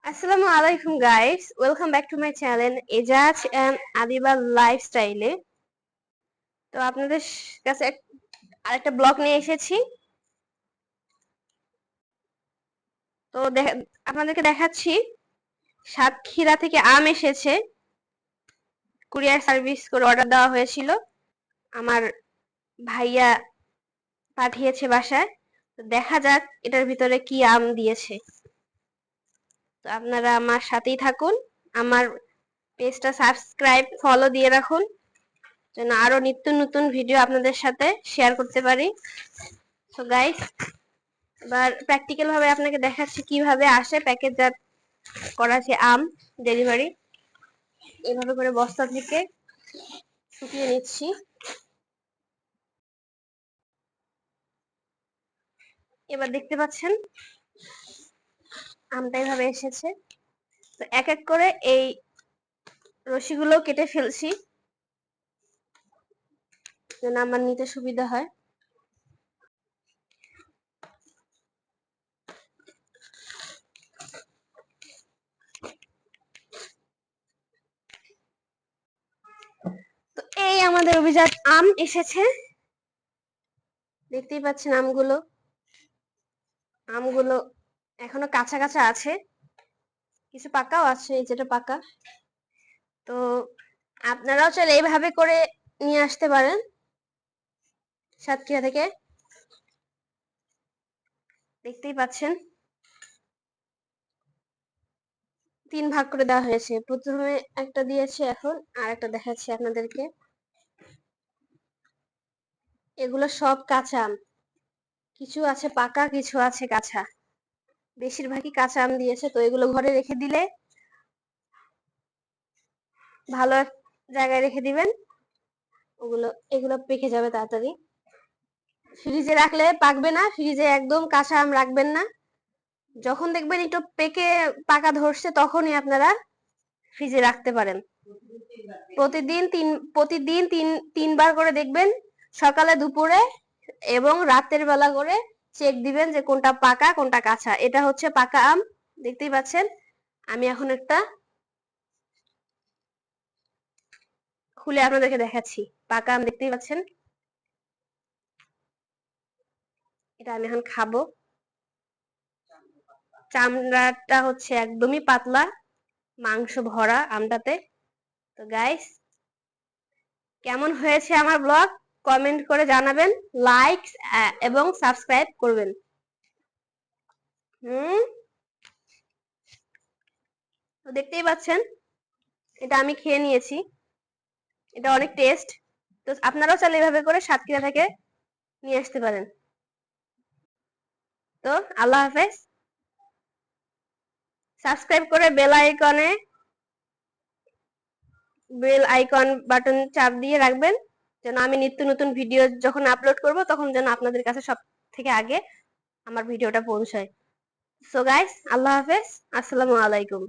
আসসালামু আলাইকুম guys, welcome back to my channel Ejaz and Adiba লাইফস্টাইলে। তো আপনাদের কাছে আরেকটা ব্লগ নিয়ে এসেছি। তো আপনাদেরকে দেখাচ্ছি সাতক্ষীরা থেকে আম এসেছে, কুরিয়ার সার্ভিস করে অর্ডার দেওয়া হয়েছিল। আমার ভাইয়া পাঠিয়েছে বাসায়। তো দেখা যাক এটার ভিতরে কি আম দিয়েছে। তো আপনারা আমার সাথেই থাকুন, আমার পেজটা সাবস্ক্রাইব ফলো দিয়ে রাখুন যেন আরো নিত্য নতুন ভিডিও আপনাদের সাথে শেয়ার করতে পারি। সো গাইস, এবার প্র্যাকটিক্যাল ভাবে আপনাকে দেখাচ্ছি কিভাবে আসে প্যাকেটজাত করা আছে আম ডেলিভারি। এভাবে করে বস্তা থেকে শুকিয়ে নিচ্ছি। এবার দেখতে পাচ্ছেন আমটা এভাবে এসেছে। তো এক এক করে এই রশিগুলো কেটে ফেলছি যেন আমার নিতে সুবিধা হয়। তো এই আমাদের অভিজাত আম এসেছে, দেখতেই পাচ্ছেন আমগুলো এখনো কাঁচা কাঁচা আছে, কিছু পাকাও আছে, এই যেটা পাকা। তো আপনারাও চাইলে এইভাবে করে নিয়ে আসতে পারেন সাতক্ষীরা থেকে। দেখতেই পাচ্ছেন 3 ভাগ করে দেওয়া হয়েছে। প্রথমে একটা দিয়েছে, এখন আর একটা দেখাচ্ছি আপনাদেরকে। এগুলো সব কাঁচা আম, কিছু আছে পাকা, কিছু আছে কাঁচা, বেশিরভাগই কাঁচা আম দিয়েছে। তো এগুলো ঘরে রেখে দিলে, ভালো জায়গায় রেখে দিবেন, এগুলো পেকে যাবে তাড়াতাড়ি। ফ্রিজে রাখলে পাকবে না, ফ্রিজে একদম কাঁচা আম রাখবেন না। যখন দেখবেন একটু পাকা ধরছে তখনই আপনারা ফ্রিজে রাখতে পারেন। প্রতিদিন তিনবার করে দেখবেন, সকালে, দুপুরে এবং রাতের বেলা করে চেক দিবেন যে কোনটা পাকা কোনটা কাঁচা। এটা হচ্ছে পাকা আম, দেখতেই পাচ্ছেন। আমি এখন একটা খুলে আপনাদেরকে দেখাচ্ছি। পাকা আম দেখতেই পাচ্ছেন, এটা আমি এখন খাবো। চামড়াটা হচ্ছে একদমই পাতলা, মাংস ভরা আমটাতে। তো গাইস, কেমন হয়েছে আমার ব্লগ কমেন্ট করে জানাবেন, লাইক এবং সাবস্ক্রাইব করবেন। তো দেখতেই পাচ্ছেন এটা আমি খেয়ে নিয়েছি, এটা অনেক টেস্ট। তো আপনারাও চাইলে এভাবে করে সাতক্ষীরা থেকে নিয়ে আসতে পারেন। তো আল্লাহ হাফেজ। সাবস্ক্রাইব করে বেল আইকন বাটন চাপ দিয়ে রাখবেন যেন আমি নিত্য নতুন ভিডিও যখন আপলোড করব তখন যেন আপনাদের কাছে সব থেকে আগে আমার ভিডিওটা পৌঁছায়। সো গাইস, আল্লাহ হাফেজ, আসসালামু আলাইকুম।